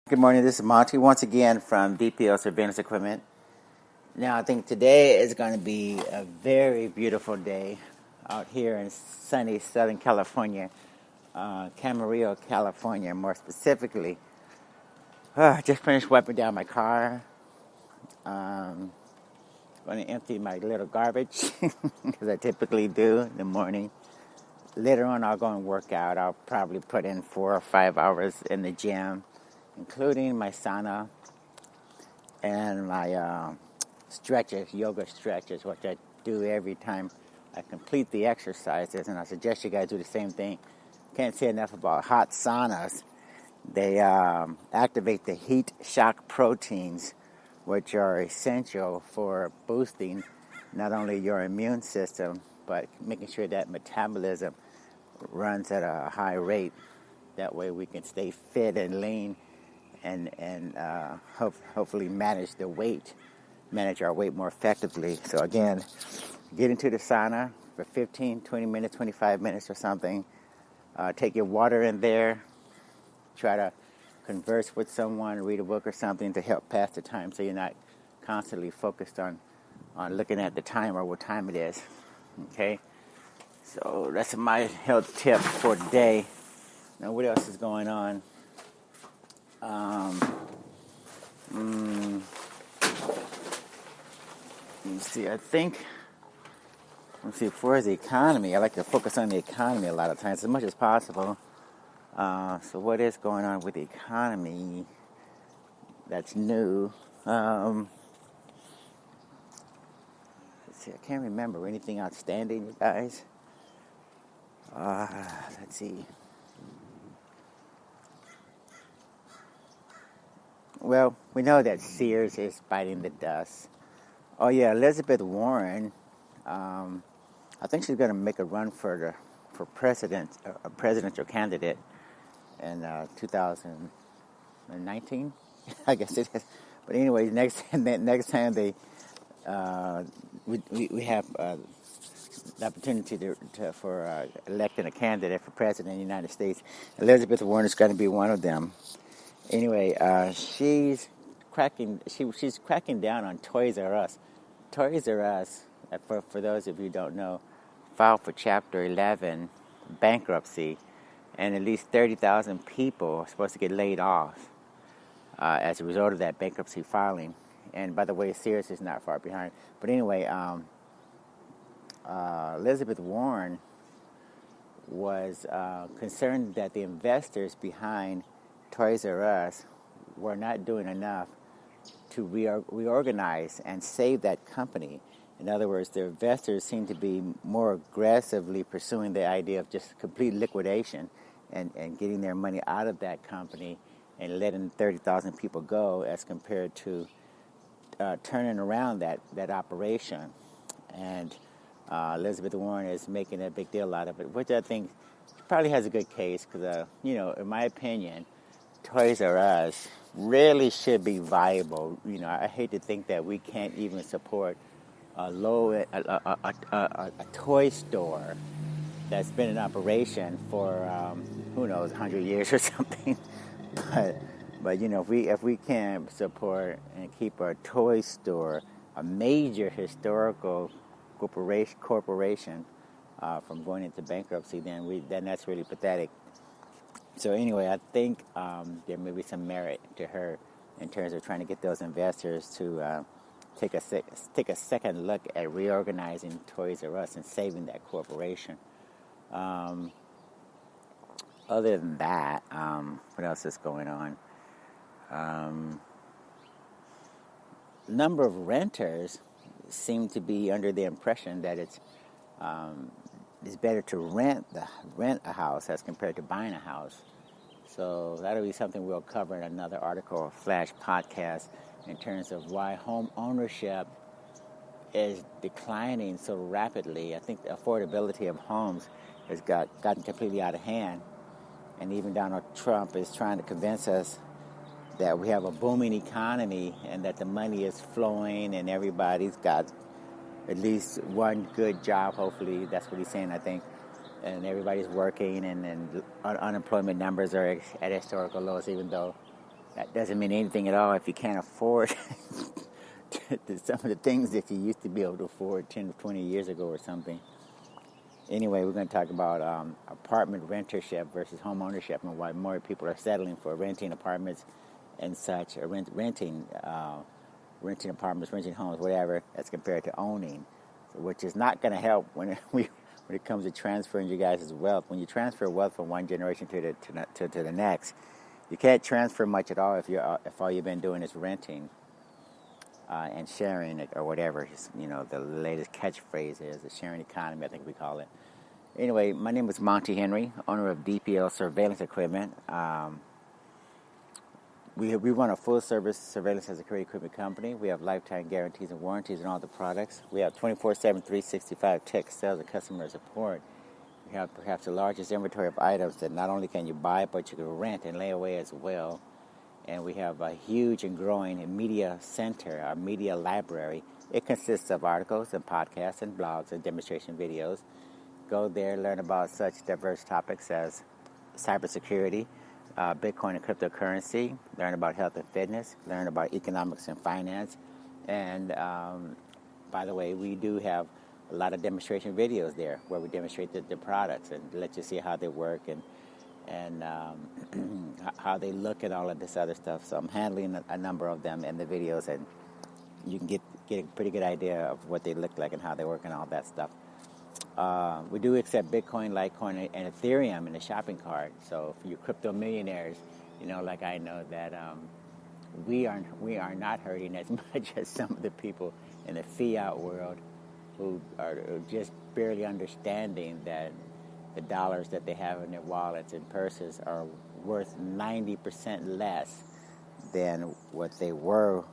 Good morning, this is Monty once again from DPL Surveillance Equipment. Now, I think today is going to be a very beautiful day out here in sunny Southern California, Camarillo, California, more specifically. I just finished wiping down my car. Going to empty my little garbage, as I typically do in the morning. Later on, I'll go and work out. I'll probably put in 4 or 5 hours in the gym, including my sauna and my stretches, yoga stretches, which I do every time I complete the exercises. And I suggest you guys do the same thing. Can't say enough about hot saunas. They activate the heat shock proteins, which are essential for boosting not only your immune system, but making sure that metabolism runs at a high rate. That way we can stay fit and lean and hopefully manage our weight more effectively. So again, get into the sauna for 15, 20 minutes, 25 minutes or something. Take your water in there. Try to converse with someone, read a book or something to help pass the time so you're not constantly focused on looking at the time or what time it is. Okay? So that's my health tip for today. Now, what else is going on? Let me see, for the economy, I like to focus on the economy a lot of times, as much as possible. So what is going on with the economy that's new? Let's see, I can't remember anything outstanding, you guys. Let's see. Well, we know that Sears is biting the dust. Oh yeah, Elizabeth Warren. I think she's going to make a run for a presidential candidate in 2019. I guess it is. But anyway, next time they we have the opportunity for electing a candidate for president of the United States, Elizabeth Warren is going to be one of them. Anyway, she's cracking down on Toys R Us. Toys R Us, for those of you who don't know, filed for Chapter 11 bankruptcy, and at least 30,000 people are supposed to get laid off as a result of that bankruptcy filing. And by the way, Sears is not far behind. But anyway, Elizabeth Warren was concerned that the investors behind Toys R Us were not doing enough to reorganize and save that company. In other words, the investors seem to be more aggressively pursuing the idea of just complete liquidation and getting their money out of that company and letting 30,000 people go as compared to turning around that operation. And Elizabeth Warren is making a big deal out of it, which I think probably has a good case because, in my opinion, Toys R Us really should be viable. I hate to think that we can't even support a toy store that's been in operation for who knows 100 years or something. But if we can support and keep our toy store, a major historical corporation, from going into bankruptcy, then that's really pathetic. So anyway, I think there may be some merit to her in terms of trying to get those investors to take a second look at reorganizing Toys R Us and saving that corporation. Other than that, what else is going on? Number of renters seem to be under the impression that it's better to rent a house as compared to buying a house. So that'll be something we'll cover in another article or flash podcast in terms of why home ownership is declining so rapidly. I think the affordability of homes has gotten completely out of hand. And even Donald Trump is trying to convince us that we have a booming economy and that the money is flowing and everybody's got at least one good job, hopefully. That's what he's saying, I think. And everybody's working and unemployment numbers are at historical lows, even though That doesn't mean anything at all if you can't afford some of the things that you used to be able to afford 10 or 20 years ago or something. Anyway, we're going to talk about apartment rentership versus home ownership, and why more people are settling for renting apartments and such, or renting apartments, renting homes, whatever, as compared to owning, which is not going to help when it comes to transferring you guys' wealth. When you transfer wealth from one generation to the next, you can't transfer much at all if all you've been doing is renting and sharing it, or whatever. The latest catchphrase is the sharing economy, I think we call it. Anyway, my name is Monty Henry, owner of DPL Surveillance Equipment. We run a full-service surveillance and security equipment company. We have lifetime guarantees and warranties on all the products. We have 24/7, 365 tech sales and customer support. We have perhaps the largest inventory of items that not only can you buy, but you can rent and lay away as well. And we have a huge and growing media center, our media library. It consists of articles and podcasts and blogs and demonstration videos. Go there, learn about such diverse topics as cybersecurity, Bitcoin and cryptocurrency, learn about health and fitness, learn about economics and finance. And by the way, we do have a lot of demonstration videos there where we demonstrate the products and let you see how they work and how they look at all of this other stuff. So I'm handling a number of them in the videos, and you can get a pretty good idea of what they look like and how they work and all that stuff. We do accept Bitcoin, Litecoin, and Ethereum in the shopping cart. So for you crypto millionaires, like I know that we are not hurting as much as some of the people in the fiat world who are just barely understanding that the dollars that they have in their wallets and purses are worth 90% less than what they were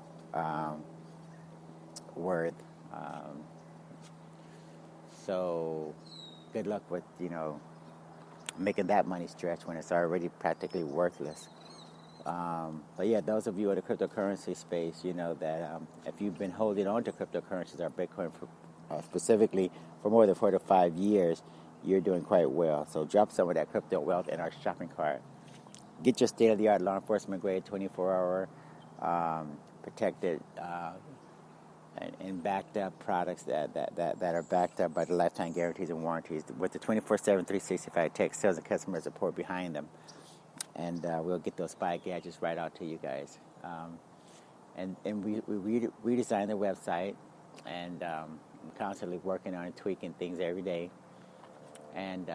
worth. So good luck with, making that money stretch when it's already practically worthless. But yeah, those of you in the cryptocurrency space, that if you've been holding on to cryptocurrencies or Bitcoin specifically for more than 4 to 5 years, you're doing quite well. So drop some of that crypto wealth in our shopping cart. Get your state-of-the-art law enforcement grade 24-hour protected and backed up products that are backed up by the lifetime guarantees and warranties with the 24/7, 365 tech sales and customer support behind them. And we'll get those spy gadgets right out to you guys. And we redesign the website, and I'm constantly working on it, tweaking things every day. And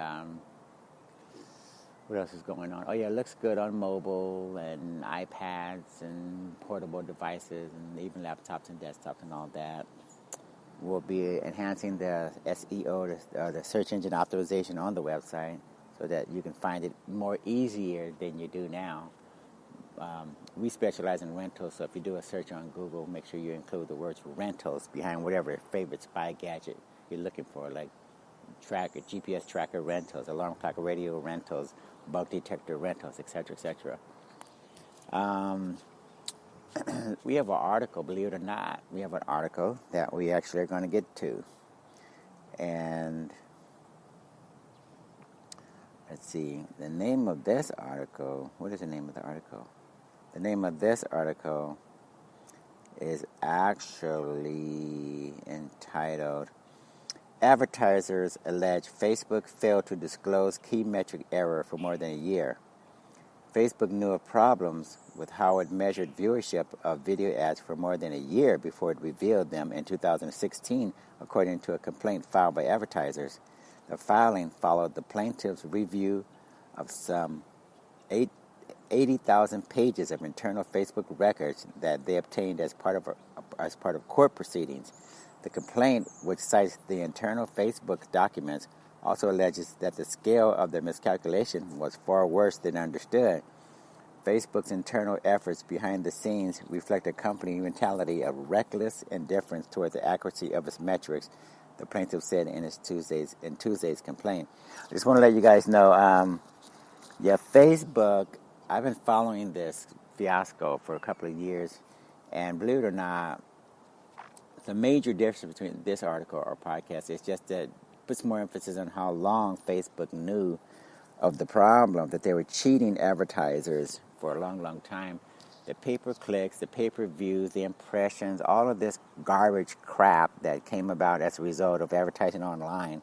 what else is going on? Oh yeah, it looks good on mobile and iPads and portable devices and even laptops and desktops and all that. We'll be enhancing the SEO, the search engine optimization on the website, so that you can find it more easier than you do now. We specialize in rentals, so if you do a search on Google, make sure you include the words rentals behind whatever favorite spy gadget you're looking for, like GPS tracker rentals, alarm clock radio rentals, bug detector rentals, etc., etc. We have an article, believe it or not. We have an article that we actually are going to get to. And let's see, the name of this article, what is the name of the article? The name of this article is actually entitled Advertisers allege Facebook failed to disclose key metric error for more than a year. Facebook knew of problems with how it measured viewership of video ads for more than a year before it revealed them in 2016, according to a complaint filed by advertisers. The filing followed the plaintiff's review of some 80,000 pages of internal Facebook records that they obtained as part of court proceedings. The complaint, which cites the internal Facebook documents, also alleges that the scale of the miscalculation was far worse than understood. Facebook's internal efforts behind the scenes reflect a company mentality of reckless indifference toward the accuracy of its metrics, the plaintiff said in Tuesday's complaint. I just want to let you guys know, Facebook, I've been following this fiasco for a couple of years, and believe it or not, the major difference between this article or podcast is just that it puts more emphasis on how long Facebook knew of the problem, that they were cheating advertisers for a long, long time. the pay-per-clicks, the pay-per-views, the impressions, all of this garbage crap that came about as a result of advertising online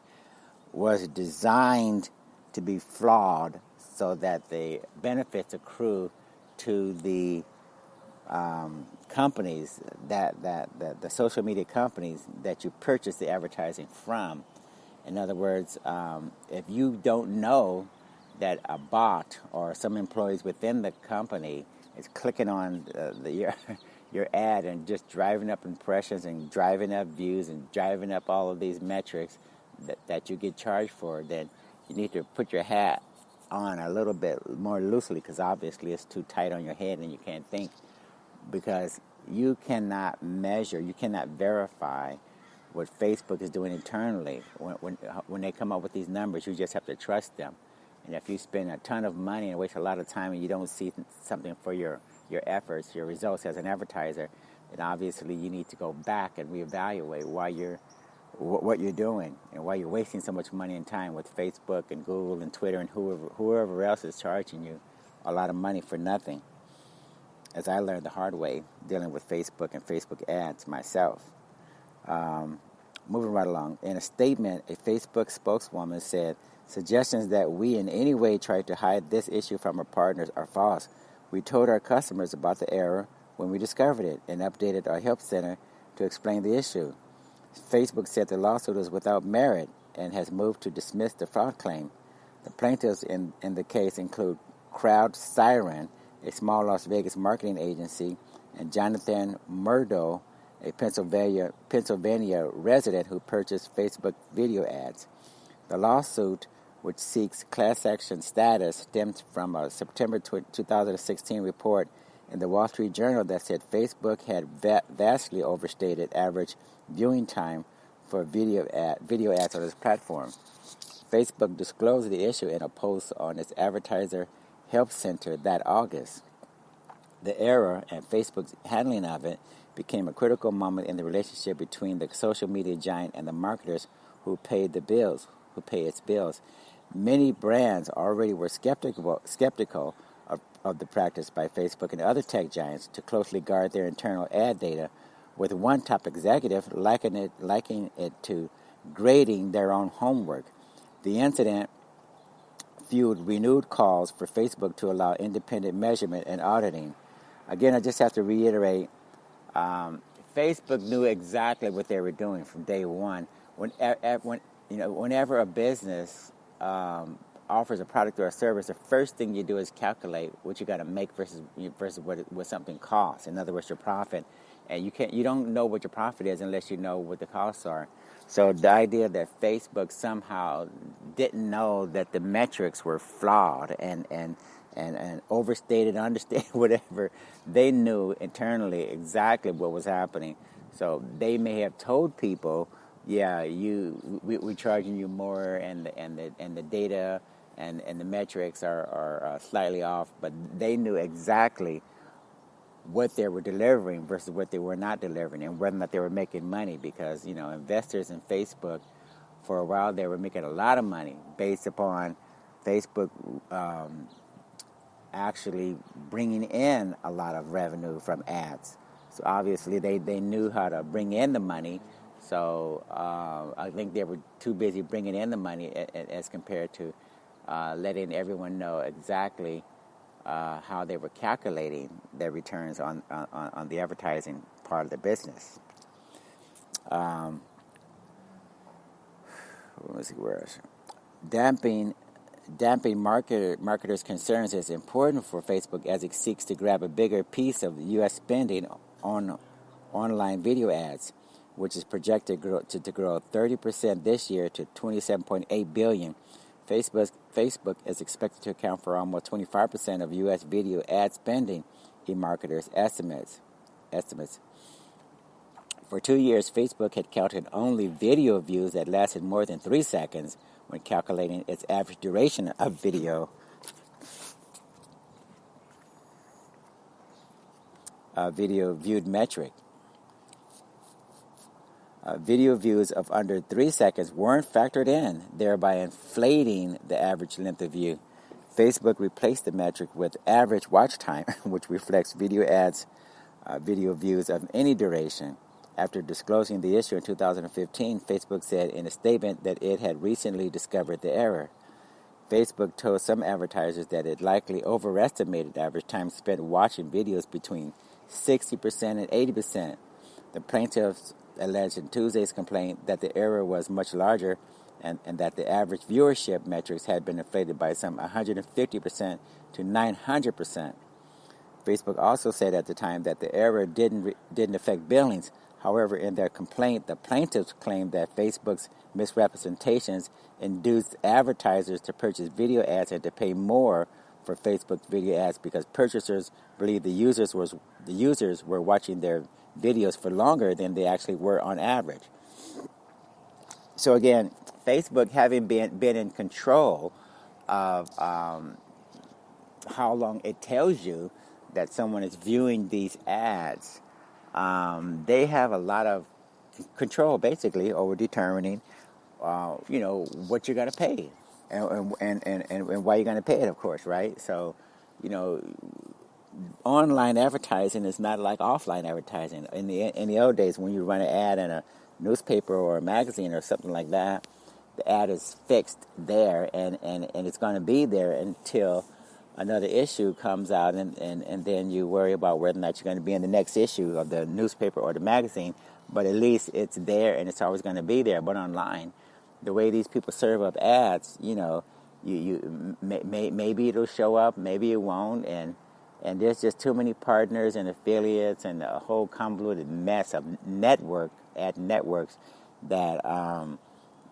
was designed to be flawed so that the benefits accrue to the companies, that the social media companies that you purchase the advertising from. In other words, if you don't know that a bot or some employees within the company is clicking on your ad and just driving up impressions and driving up views and driving up all of these metrics that you get charged for, then you need to put your hat on a little bit more loosely, because obviously it's too tight on your head and you can't think, because you cannot measure, you cannot verify what Facebook is doing internally. When they come up with these numbers, you just have to trust them. And if you spend a ton of money and waste a lot of time and you don't see something for your efforts, your results as an advertiser, then obviously you need to go back and reevaluate what you're doing and why you're wasting so much money and time with Facebook and Google and Twitter and whoever else is charging you a lot of money for nothing. As I learned the hard way dealing with Facebook and Facebook ads myself. Moving right along. In a statement, a Facebook spokeswoman said, "Suggestions that we in any way tried to hide this issue from our partners are false. We told our customers about the error when we discovered it and updated our help center to explain the issue." Facebook said the lawsuit is without merit and has moved to dismiss the fraud claim. The plaintiffs in the case include Crowd Siren, a small Las Vegas marketing agency, and Jonathan Murdo, a Pennsylvania resident who purchased Facebook video ads. The lawsuit, which seeks class action status, stems from a September 2016 report in the Wall Street Journal that said Facebook had vastly overstated average viewing time for video ads on its platform. Facebook disclosed the issue in a post on its Advertiser Help Center that August. The error and Facebook's handling of it became a critical moment in the relationship between the social media giant and the marketers who pay its bills. Many brands already were skeptical of the practice by Facebook and other tech giants to closely guard their internal ad data, with one top executive likening it to grading their own homework. The incident fueled renewed calls for Facebook to allow independent measurement and auditing. Again, I just have to reiterate, Facebook knew exactly what they were doing from day one. Whenever a business offers a product or a service, the first thing you do is calculate what you got to make versus what something costs. In other words, your profit, and you don't know what your profit is unless you know what the costs are. So the idea that Facebook somehow didn't know that the metrics were flawed and overstated, understated, whatever, they knew internally exactly what was happening. So they may have told people, yeah, we're charging you more, and the data and the metrics are slightly off, but they knew exactly what they were delivering versus what they were not delivering, and whether or not they were making money, because investors in Facebook, for a while, they were making a lot of money based upon Facebook actually bringing in a lot of revenue from ads. So obviously they knew how to bring in the money. So I think they were too busy bringing in the money as compared to letting everyone know exactly how they were calculating their returns on the advertising part of the business. Let's see where else. Damping marketers' concerns is important for Facebook as it seeks to grab a bigger piece of U.S. spending on online video ads, which is projected to grow 30% this year to $27.8 billion. Facebook is expected to account for almost 25% of U.S. video ad spending in marketers' estimates. For 2 years, Facebook had counted only video views that lasted more than 3 seconds when calculating its average duration of video. Video viewed metric. Video views of under 3 seconds weren't factored in, thereby inflating the average length of view. Facebook replaced the metric with average watch time, which reflects video ads, video views of any duration. After disclosing the issue in 2015, Facebook said in a statement that it had recently discovered the error. Facebook told some advertisers that it likely overestimated the average time spent watching videos between 60% and 80%. The plaintiffs alleged in Tuesday's complaint that the error was much larger and that the average viewership metrics had been inflated by some 150% to 900%. Facebook also said at the time that the error didn't affect billings. However, in their complaint, the plaintiffs claimed that Facebook's misrepresentations induced advertisers to purchase video ads and to pay more for Facebook video ads because purchasers believed the users were watching their videos for longer than they actually were on average. So again, Facebook having been in control of how long it tells you that someone is viewing these ads, they have a lot of control basically over determining, what you're going to pay and why you're going to pay it, of course, right? So, online advertising is not like offline advertising. In the old days, when you run an ad in a newspaper or a magazine or something like that, the ad is fixed there, and it's going to be there until another issue comes out, and then you worry about whether or not you're going to be in the next issue of the newspaper or the magazine, but at least it's there and it's always going to be there. But online, the way these people serve up ads, maybe it'll show up, maybe it won't, and there's just too many partners and affiliates and a whole convoluted mess of ad networks that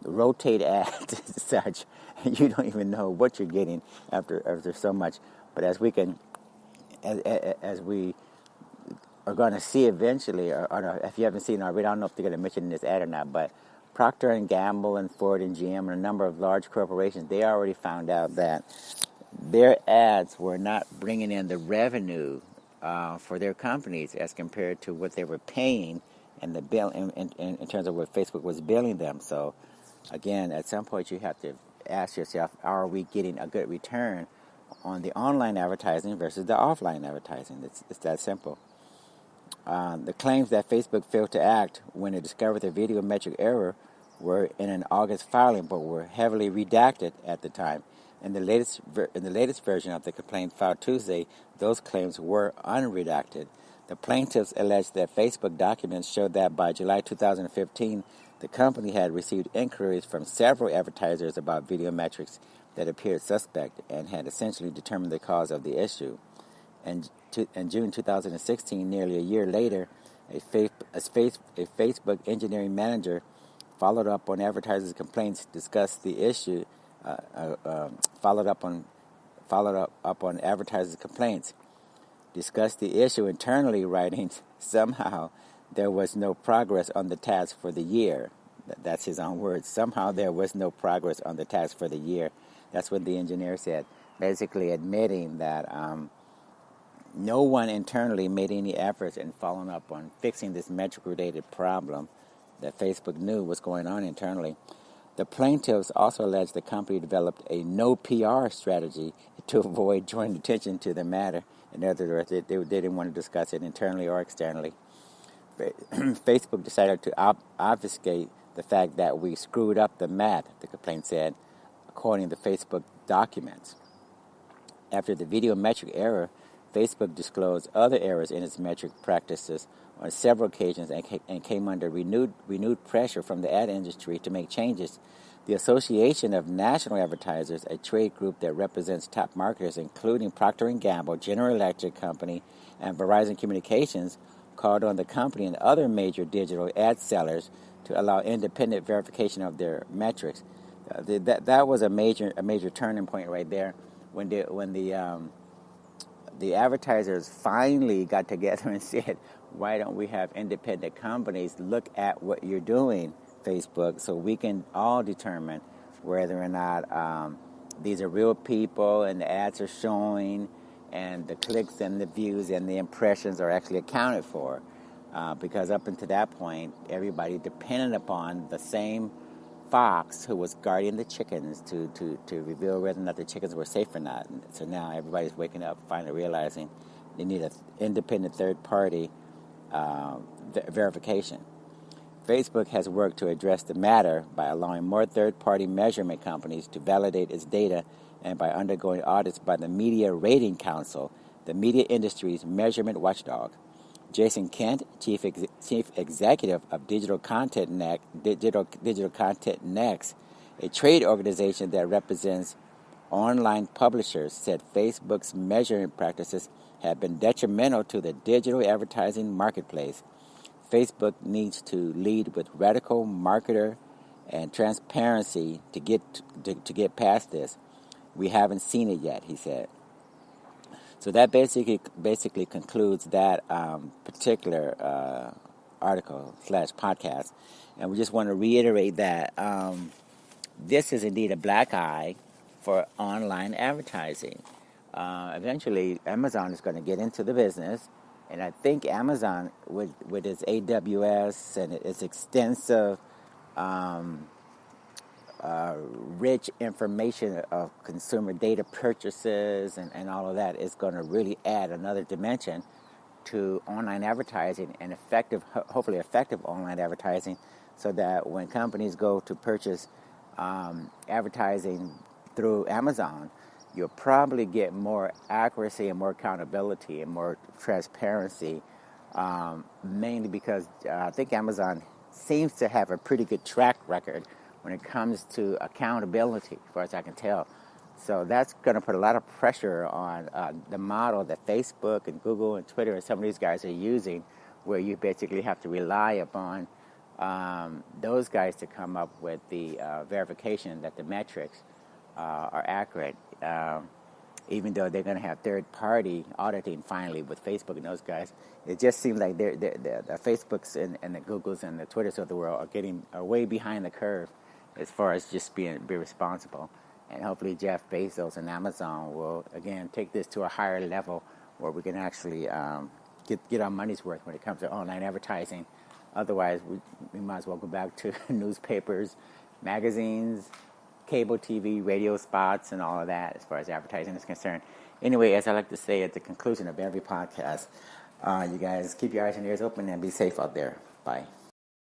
rotate ads and such, and you don't even know what you're getting after so much. But as we are going to see eventually, or if you haven't seen already, I don't know if they're going to mention in this ad or not, but Procter and Gamble and Ford and GM and a number of large corporations, they already found out that their ads were not bringing in the revenue for their companies as compared to what they were paying and the bill in terms of what Facebook was billing them. So again, at some point you have to ask yourself, are we getting a good return on the online advertising versus the offline advertising? It's that simple. The claims that Facebook failed to act when it discovered the video metric error were in an August filing, but were heavily redacted at the time. In the latest version of the complaint filed Tuesday, those claims were unredacted. The plaintiffs alleged that Facebook documents showed that by July 2015, the company had received inquiries from several advertisers about video metrics that appeared suspect and had essentially determined the cause of the issue. And in June 2016, nearly a year later, a Facebook engineering manager followed up on advertisers' complaints, discussed the issue, followed up on advertisers' complaints, discussed the issue internally, writing, "Somehow there was no progress on the task for the year." That's his own words. Somehow there was no progress on the task for the year. That's what the engineer said, basically admitting that no one internally made any efforts in following up on fixing this metric-related problem that Facebook knew was going on internally. The plaintiffs also alleged the company developed a no PR strategy to avoid drawing attention to the matter. In other words, they didn't want to discuss it internally or externally. Facebook decided to obfuscate the fact that we screwed up the math, the complaint said, according to Facebook documents. After the video metric error, Facebook disclosed other errors in its metric practices on several occasions and came under renewed pressure from the ad industry to make changes. The Association of National Advertisers, a trade group that represents top marketers including Procter & Gamble, General Electric Company, and Verizon Communications, called on the company and other major digital ad sellers to allow independent verification of their metrics. That was a major turning point right there when the advertisers finally got together and said, why don't we have independent companies look at what you're doing, Facebook, so we can all determine whether or not these are real people and the ads are showing and the clicks and the views and the impressions are actually accounted for. Because up until that point, everybody depended upon the same fox who was guarding the chickens to reveal whether or not the chickens were safe or not. And so now everybody's waking up, finally realizing they need an independent third party verification. Facebook has worked to address the matter by allowing more third-party measurement companies to validate its data and by undergoing audits by the Media Rating Council, the media industry's measurement watchdog. Jason Kent, chief executive of Digital Content Next, a trade organization that represents online publishers, said Facebook's measurement practices have been detrimental to the digital advertising marketplace. Facebook needs to lead with radical marketer and transparency to get past this. We haven't seen it yet, he said. So that basically concludes that particular article / podcast, and we just want to reiterate that this is indeed a black eye for online advertising. Eventually, Amazon is going to get into the business. And I think Amazon, with its AWS and its extensive, rich information of consumer data purchases and all of that, is going to really add another dimension to online advertising and hopefully effective online advertising, so that when companies go to purchase advertising through Amazon, you'll probably get more accuracy and more accountability and more transparency, mainly because I think Amazon seems to have a pretty good track record when it comes to accountability, as far as I can tell. So that's going to put a lot of pressure on the model that Facebook and Google and Twitter and some of these guys are using, where you basically have to rely upon those guys to come up with the verification that the metrics are accurate, even though they're going to have third-party auditing finally with Facebook and those guys. It just seems like the Facebooks and the Googles and the Twitters of the world are way behind the curve as far as just be responsible. And hopefully Jeff Bezos and Amazon will, again, take this to a higher level where we can actually get our money's worth when it comes to online advertising. Otherwise, we might as well go back to newspapers, magazines, cable TV, radio spots, and all of that as far as advertising is concerned. Anyway, as I like to say at the conclusion of every podcast, you guys keep your eyes and ears open and be safe out there. Bye.